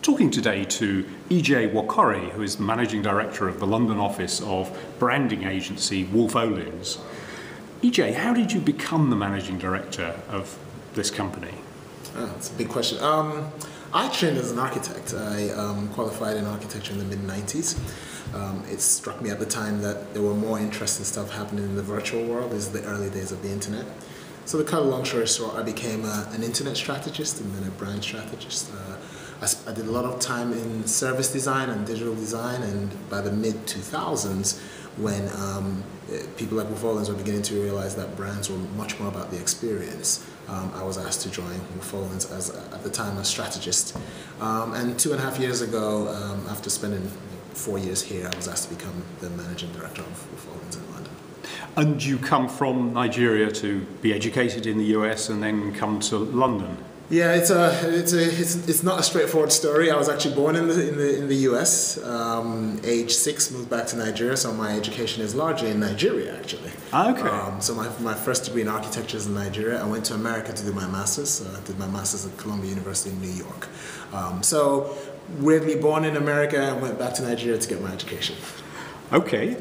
talking today to Ije Nwokorie, who is Managing Director of the London office of branding agency Wolff Olins. Ije, how did you become the Managing Director of this company? Oh, that's a big question. I trained as an architect. I qualified in architecture in the mid-90s. It struck me at the time that there were more interesting stuff happening in the virtual world. This is the early days of the internet. So to cut a long story short, I became an internet strategist and then a brand strategist. I did a lot of time in service design and digital design, and by the mid-2000s, when people like Wolff Olins were beginning to realize that brands were much more about the experience, I was asked to join Wolff Olins as, at the time, a strategist. And 2.5 years ago, after spending 4 years here, I was asked to become the Managing Director of Wolff Olins in London. And you come from Nigeria to be educated in the US and then come to London? Yeah, it's not a straightforward story. I was actually born in the US. Age 6, moved back to Nigeria, so my education is largely in Nigeria, actually. Okay. So my first degree in architecture is in Nigeria. I went to America to do my master's. I did my master's at Columbia University in New York. So weirdly born in America and went back to Nigeria to get my education. Okay.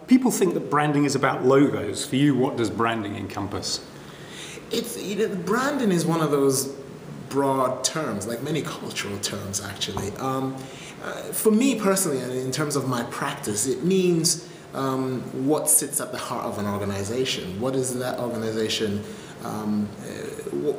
People think that branding is about logos. For you, what does branding encompass? Branding is one of those broad terms, like many cultural terms, actually. For me personally, and in terms of my practice, it means what sits at the heart of an organization. What is that organization?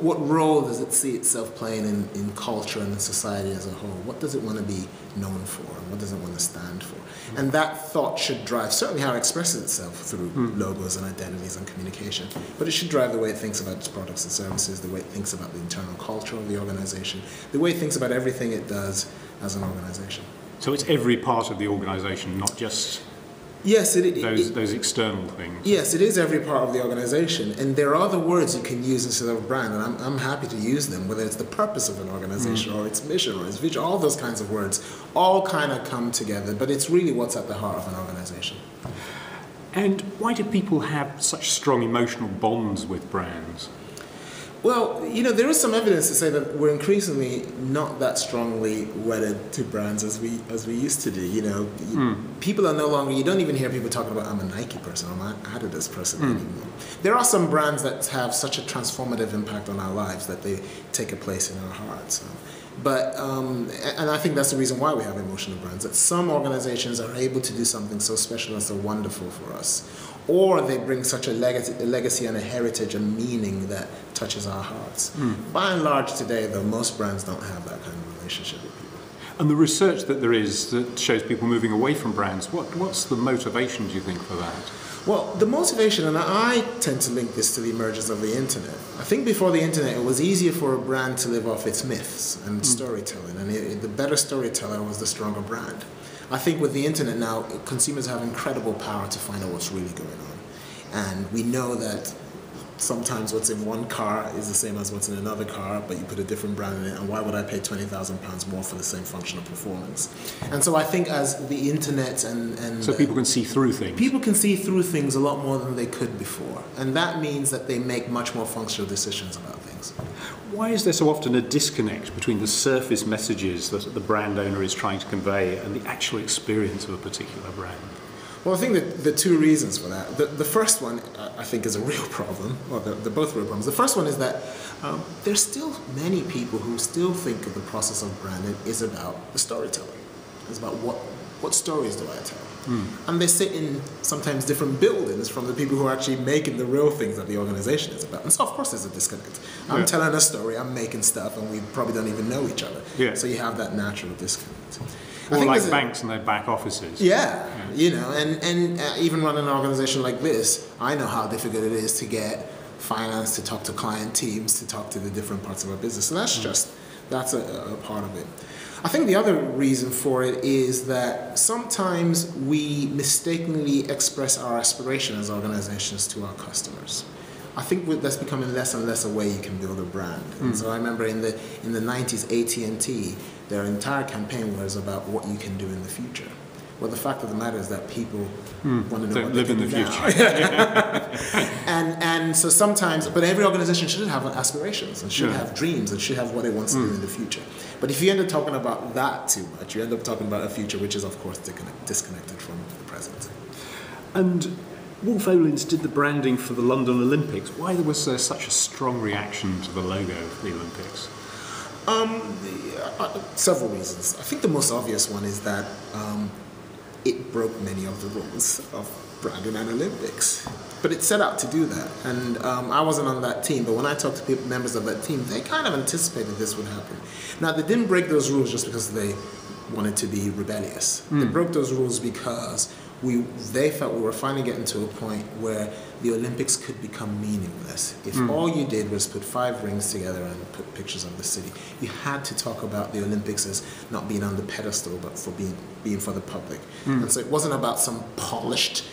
What role does it see itself playing in culture and in society as a whole? What does it want to be known for, and what does it want to stand for? And that thought should drive certainly how it expresses itself through logos and identities and communication, but it should drive the way it thinks about its products and services, the way it thinks about the internal culture of the organization, the way it thinks about everything it does as an organization. So it's every part of the organization, not just yes, those external things. Yes, it is every part of the organization, and there are other words you can use instead of brand, and I'm happy to use them, whether it's the purpose of an organization or its mission or its vision. All those kinds of words all kind of come together, but it's really what's at the heart of an organization. And why do people have such strong emotional bonds with brands? Well, there is some evidence to say that we're increasingly not that strongly wedded to brands as we used to do. People are no longer. You don't even hear people talking about I'm a Nike person, I'm an Adidas person anymore. There are some brands that have such a transformative impact on our lives that they take a place in our hearts. And I think that's the reason why we have emotional brands. That some organizations are able to do something so special and so wonderful for us, or they bring such a legacy and a heritage and meaning that touches our hearts. By and large today, though, most brands don't have that kind of relationship with people. And the research that there is that shows people moving away from brands, what's the motivation, do you think, for that? Well, the motivation, and I tend to link this to the emergence of the internet. I think before the internet, it was easier for a brand to live off its myths and storytelling, and the better storyteller was the stronger brand. I think with the internet now, consumers have incredible power to find out what's really going on. And we know that sometimes what's in one car is the same as what's in another car, but you put a different brand in it, and why would I pay £20,000 more for the same functional performance? And so I think as the internet and so people can see through things. People can see through things a lot more than they could before. And that means that they make much more functional decisions about things. Why is there so often a disconnect between the surface messages that the brand owner is trying to convey and the actual experience of a particular brand? Well, I think that there are two reasons for that. The first one, I think, is a real problem. Well, they're both real problems. The first one is that there's still many people who still think of the process of branding is about the storytelling. It's about what stories do I tell? And they sit in sometimes different buildings from the people who are actually making the real things that the organization is about. And so, of course, there's a disconnect. I'm telling a story, I'm making stuff, and we probably don't even know each other. Yeah. So you have that natural disconnect. Or like banks and their back offices. Yeah. And even running an organization like this, I know how difficult it is to get finance, to talk to client teams, to talk to the different parts of our business. So that's a part of it. I think the other reason for it is that sometimes we mistakenly express our aspiration as organizations to our customers. I think that's becoming less and less a way you can build a brand. And so I remember in the 90s, AT&T, their entire campaign was about what you can do in the future. Well, the fact of the matter is that people want to know what live in the future. and so sometimes, but every organization should have aspirations and should have dreams and should have what it wants to do in the future. But if you end up talking about that too much, you end up talking about a future which is, of course, disconnected from the present. And Wolff Olins did the branding for the London Olympics. Why was there such a strong reaction to the logo of the Olympics? Several reasons. I think the most obvious one is that it broke many of the rules of branding an Olympics. But it set out to do that. And I wasn't on that team, but when I talked to members of that team, they kind of anticipated this would happen. Now, they didn't break those rules just because they wanted to be rebellious. They broke those rules because they felt we were finally getting to a point where the Olympics could become meaningless. If all you did was put 5 rings together and put pictures of the city, you had to talk about the Olympics as not being on the pedestal, but for being for the public. And so it wasn't about some polished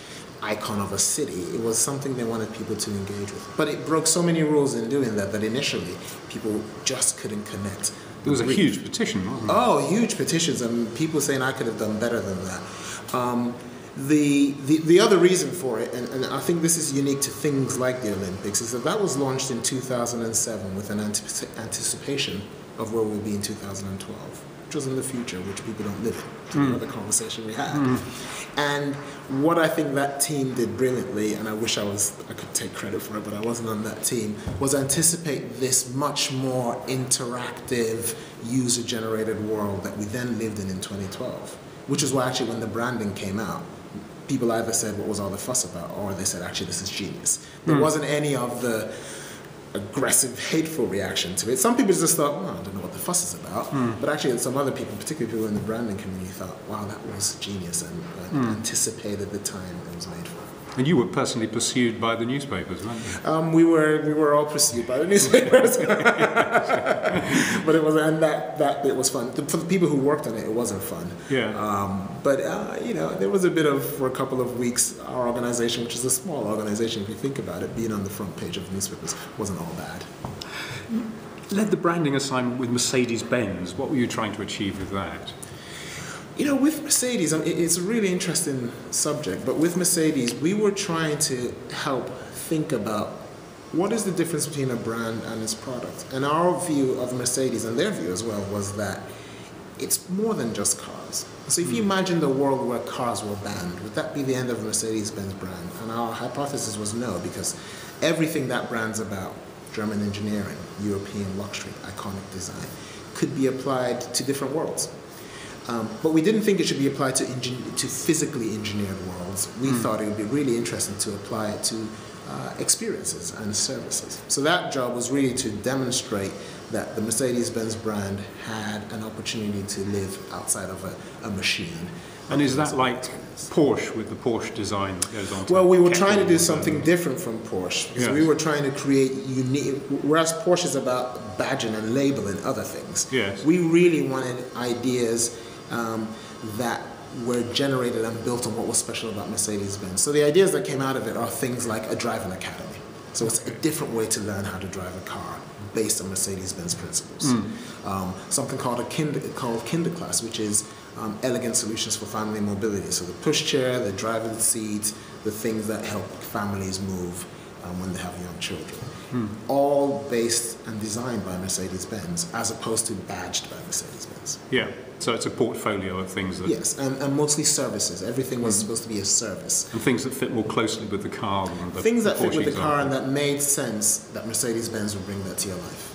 icon of a city. It was something they wanted people to engage with. But it broke so many rules in doing that initially people just couldn't connect. There was a huge petition, wasn't there? Oh, huge petitions, and people saying I could have done better than that. The other reason for it, and I think this is unique to things like the Olympics, is that was launched in 2007 with an anticipation of where we'll be in 2012, which was in the future, which people don't live in. To the other conversation we had. And what I think that team did brilliantly, and I wish I could take credit for it, but I wasn't on that team, was anticipate this much more interactive, user-generated world that we then lived in 2012, which is why actually when the branding came out, people either said, what was all the fuss about? Or they said, actually, this is genius. There wasn't any of the aggressive, hateful reaction to it. Some people just thought, well, I don't know what the fuss is about. But actually, some other people, particularly people in the branding community, thought, wow, that was genius, and anticipated the time it was made for. And you were personally pursued by the newspapers, weren't you? We were all pursued by the newspapers, but it was, and that bit was fun. For the people who worked on it, it wasn't fun. Yeah. But there was a bit of, for a couple of weeks, our organization, which is a small organization, if you think about it, being on the front page of the newspapers wasn't all bad. Led the branding assignment with Mercedes Benz. What were you trying to achieve with that? With Mercedes, it's a really interesting subject, but with Mercedes, we were trying to help think about what is the difference between a brand and its product. And our view of Mercedes, and their view as well, was that it's more than just cars. So if you imagine the world where cars were banned, would that be the end of the Mercedes-Benz brand? And our hypothesis was no, because everything that brand's about, German engineering, European luxury, iconic design, could be applied to different worlds. But we didn't think it should be applied to physically engineered worlds. We thought it would be really interesting to apply it to experiences and services. So that job was really to demonstrate that the Mercedes-Benz brand had an opportunity to live outside of a machine. And is that like Porsche with the Porsche design that goes on to Well, we were trying to do something different from Porsche. Because we were trying to create unique, whereas Porsche is about badging and labeling other things. Yes. We really wanted ideas that were generated and built on what was special about Mercedes-Benz. So the ideas that came out of it are things like a driving academy. So it's a different way to learn how to drive a car based on Mercedes-Benz principles. Something called Kinder Class, which is elegant solutions for family mobility. So the pushchair, the driving seat, the things that help families move when they have young children. All based and designed by Mercedes-Benz, as opposed to badged by Mercedes-Benz. Yeah, so it's a portfolio of things that... Yes, and mostly services. Everything was supposed to be a service. And things that fit more closely with the car than the things that fit with the Porsche car and example. that made sense that Mercedes-Benz would bring that to your life.